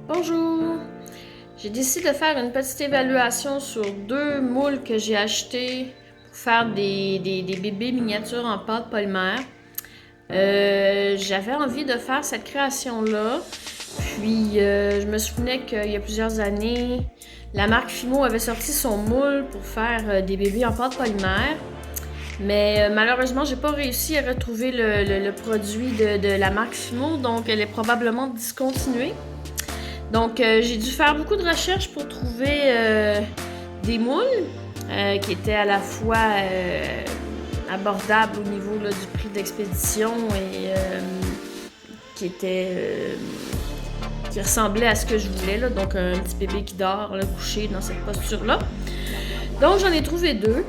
Bonjour! J'ai décidé de faire une petite évaluation sur deux moules que j'ai achetés pour faire des bébés miniatures en pâte polymère. J'avais envie de faire cette création-là. Puis je me souvenais qu'il y a plusieurs années, la marque Fimo avait sorti son moule pour faire des bébés en pâte polymère. Mais malheureusement, j'ai pas réussi à retrouver le produit de la marque Fimo, donc elle est probablement discontinuée. Donc, j'ai dû faire beaucoup de recherches pour trouver des moules qui étaient à la fois abordables au niveau là, du prix d'expédition et qui étaient qui ressemblaient à ce que je voulais, là. Donc un petit bébé qui dort, là, couché dans cette posture-là. Donc, j'en ai trouvé deux.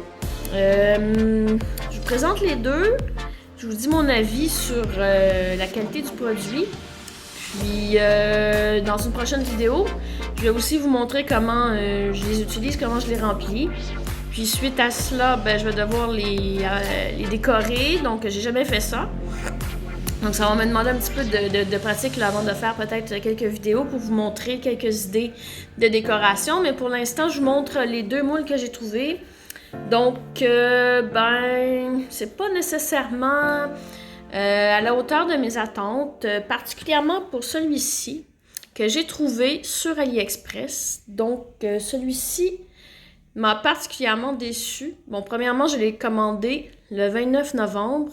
Je vous présente les deux. Je vous dis mon avis sur la qualité du produit. Puis dans une prochaine vidéo, je vais aussi vous montrer comment je les utilise, comment je les remplis. Puis suite à cela, je vais devoir les décorer. Donc j'ai jamais fait ça. Donc ça va me demander un petit peu de pratique là, avant de faire peut-être quelques vidéos pour vous montrer quelques idées de décoration. Mais pour l'instant, je vous montre les deux moules que j'ai trouvés. Donc c'est pas nécessairement à la hauteur de mes attentes, particulièrement pour celui-ci que j'ai trouvé sur AliExpress. Donc, celui-ci m'a particulièrement déçue. Bon, premièrement, je l'ai commandé le 29 novembre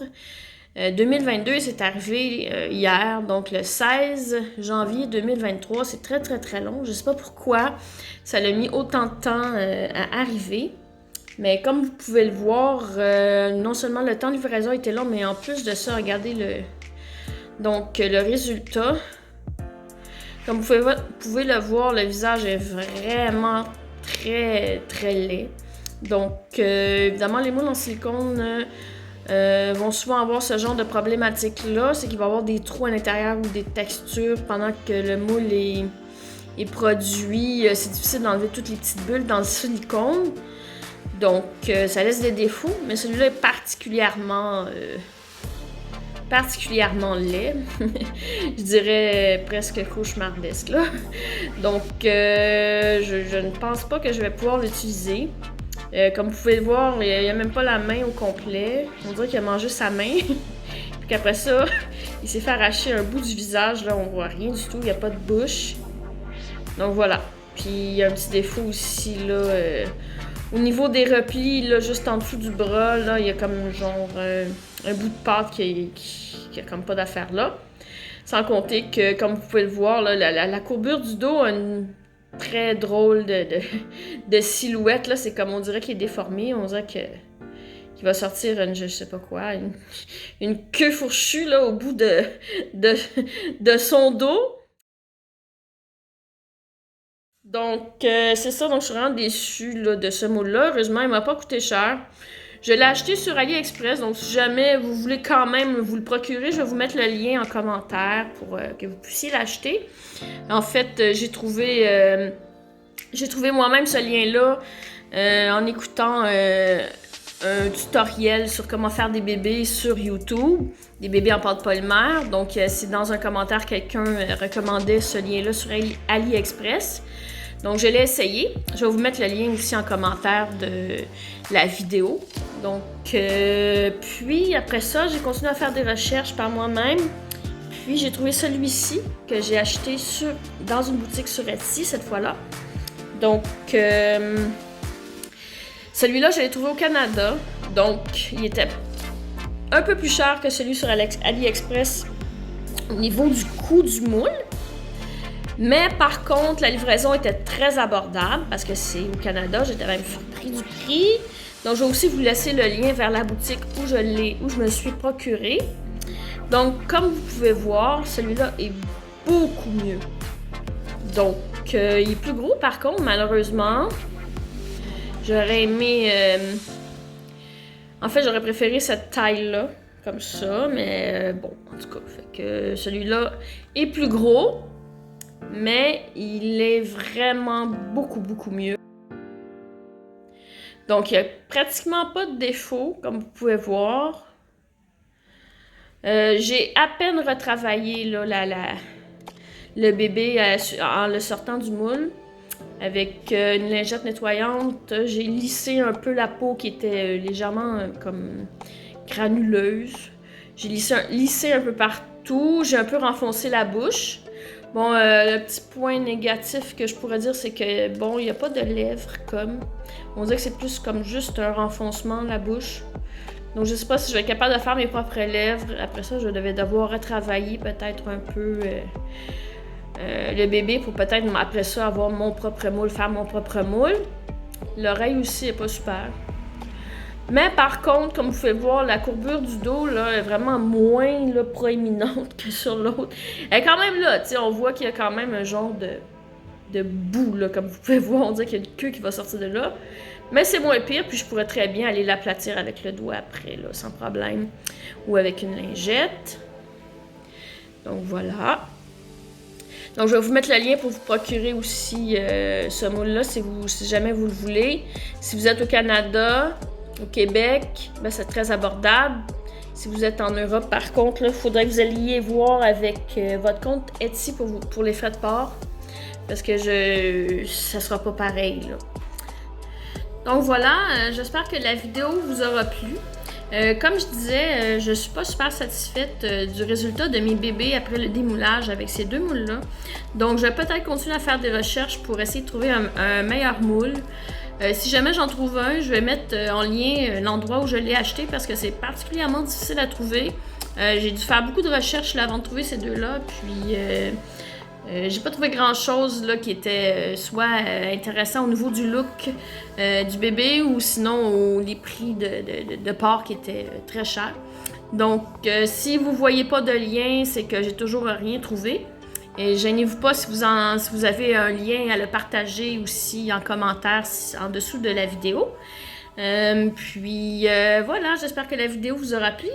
2022. C'est arrivé hier, donc le 16 janvier 2023. C'est très, très, très long. Je ne sais pas pourquoi ça a mis autant de temps à arriver. Mais comme vous pouvez le voir, non seulement le temps de livraison était long, mais en plus de ça, regardez le résultat. Comme vous pouvez le voir, le visage est vraiment très, très laid. Donc, évidemment, les moules en silicone vont souvent avoir ce genre de problématique-là. C'est qu'il va y avoir des trous à l'intérieur ou des textures pendant que le moule est produit. C'est difficile d'enlever toutes les petites bulles dans le silicone. Donc, ça laisse des défauts, mais celui-là est particulièrement laid. Je dirais presque cauchemardesque, là. Donc, je ne pense pas que je vais pouvoir l'utiliser. Comme vous pouvez le voir, il n'y a même pas la main au complet. On dirait qu'il a mangé sa main. Puis qu'après ça, il s'est fait arracher un bout du visage. Là, on voit rien du tout. Il n'y a pas de bouche. Donc, voilà. Puis, il y a un petit défaut aussi, là... Au niveau des replis, là, juste en dessous du bras, là, il y a comme genre un bout de pâte qui a comme pas d'affaire là. Sans compter que, comme vous pouvez le voir, là, la courbure du dos a une très drôle de silhouette. Là. C'est comme on dirait qu'il est déformé. On dirait qu'il va sortir je sais pas quoi, une queue fourchue là, au bout de son dos. Donc, c'est ça. Donc, je suis vraiment déçue là, de ce moule-là. Heureusement, il m'a pas coûté cher. Je l'ai acheté sur AliExpress. Donc, si jamais vous voulez quand même vous le procurer, je vais vous mettre le lien en commentaire pour que vous puissiez l'acheter. En fait, j'ai trouvé moi-même ce lien-là en écoutant un tutoriel sur comment faire des bébés sur YouTube, des bébés en pâte polymère. Donc, c'est dans un commentaire, quelqu'un recommandait ce lien-là sur AliExpress. Donc, je l'ai essayé. Je vais vous mettre le lien aussi en commentaire de la vidéo. Donc, puis après ça, j'ai continué à faire des recherches par moi-même. Puis, j'ai trouvé celui-ci que j'ai acheté dans une boutique sur Etsy cette fois-là. Donc, celui-là, je l'ai trouvé au Canada. Donc, il était un peu plus cher que celui sur AliExpress au niveau du coût du moule. Mais par contre, la livraison était très abordable parce que c'est au Canada. J'étais même surpris du prix. Donc, je vais aussi vous laisser le lien vers la boutique où je me suis procuré. Donc, comme vous pouvez voir, celui-là est beaucoup mieux. Donc, il est plus gros par contre, malheureusement. J'aurais aimé... En fait, j'aurais préféré cette taille-là, comme ça. Mais bon, en tout cas, fait que celui-là est plus gros. Mais il est vraiment beaucoup, beaucoup mieux. Donc, il n'y a pratiquement pas de défaut, comme vous pouvez voir. J'ai à peine retravaillé là, le bébé en le sortant du moule. Avec une lingette nettoyante, j'ai lissé un peu la peau qui était légèrement comme granuleuse. J'ai lissé un peu partout, j'ai un peu renfoncé la bouche. Bon, le petit point négatif que je pourrais dire, c'est que, bon, il n'y a pas de lèvres comme. On dirait que c'est plus comme juste un renfoncement de la bouche. Donc, je sais pas si je vais être capable de faire mes propres lèvres. Après ça, je devais devoir retravailler peut-être un peu le bébé pour peut-être, après ça, avoir mon propre moule, faire mon propre moule. L'oreille aussi est pas super. Mais par contre, comme vous pouvez voir, la courbure du dos là, est vraiment moins là, proéminente que sur l'autre. Elle est quand même là, tu sais, on voit qu'il y a quand même un genre de bout, là, comme vous pouvez voir, on dirait qu'il y a une queue qui va sortir de là. Mais c'est moins pire, puis je pourrais très bien aller l'aplatir avec le doigt après, là, sans problème. Ou avec une lingette. Donc voilà. Donc je vais vous mettre le lien pour vous procurer aussi ce moule-là si jamais vous le voulez. Si vous êtes au Canada, au Québec, ben c'est très abordable. Si vous êtes en Europe, par contre, il faudrait que vous alliez voir avec votre compte Etsy pour les frais de port. Parce que ça sera pas pareil, là. Donc voilà, j'espère que la vidéo vous aura plu. Comme je disais, je suis pas super satisfaite du résultat de mes bébés après le démoulage avec ces deux moules-là. Donc je vais peut-être continuer à faire des recherches pour essayer de trouver un meilleur moule. Si jamais j'en trouve un, je vais mettre en lien l'endroit où je l'ai acheté parce que c'est particulièrement difficile à trouver. J'ai dû faire beaucoup de recherches là, avant de trouver ces deux-là, puis j'ai pas trouvé grand-chose là, qui était soit intéressant au niveau du look du bébé ou sinon les prix de porc qui étaient très chers. Donc, si vous voyez pas de lien, c'est que j'ai toujours rien trouvé. Et gênez-vous pas si vous avez un lien à le partager aussi en commentaire en dessous de la vidéo. Puis voilà, j'espère que la vidéo vous aura plu.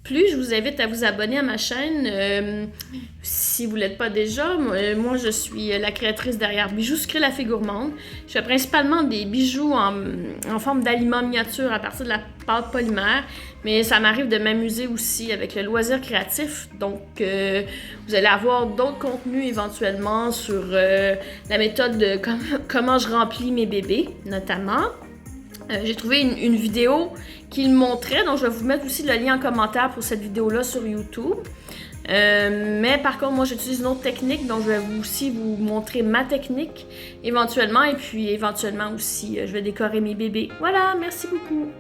Je vous invite à vous abonner à ma chaîne si vous ne l'êtes pas déjà. Moi, je suis la créatrice derrière Bijoux Sucrés La Fée Gourmande. Je fais principalement des bijoux en forme d'aliments miniatures à partir de la pâte polymère, mais ça m'arrive de m'amuser aussi avec le loisir créatif. Donc, vous allez avoir d'autres contenus éventuellement sur la méthode de comment je remplis mes bébés, notamment. J'ai trouvé une vidéo qui le montrait, donc je vais vous mettre aussi le lien en commentaire pour cette vidéo-là sur YouTube. Mais par contre, moi j'utilise une autre technique, donc je vais aussi vous montrer ma technique éventuellement, et puis éventuellement aussi je vais décorer mes bébés. Voilà, merci beaucoup!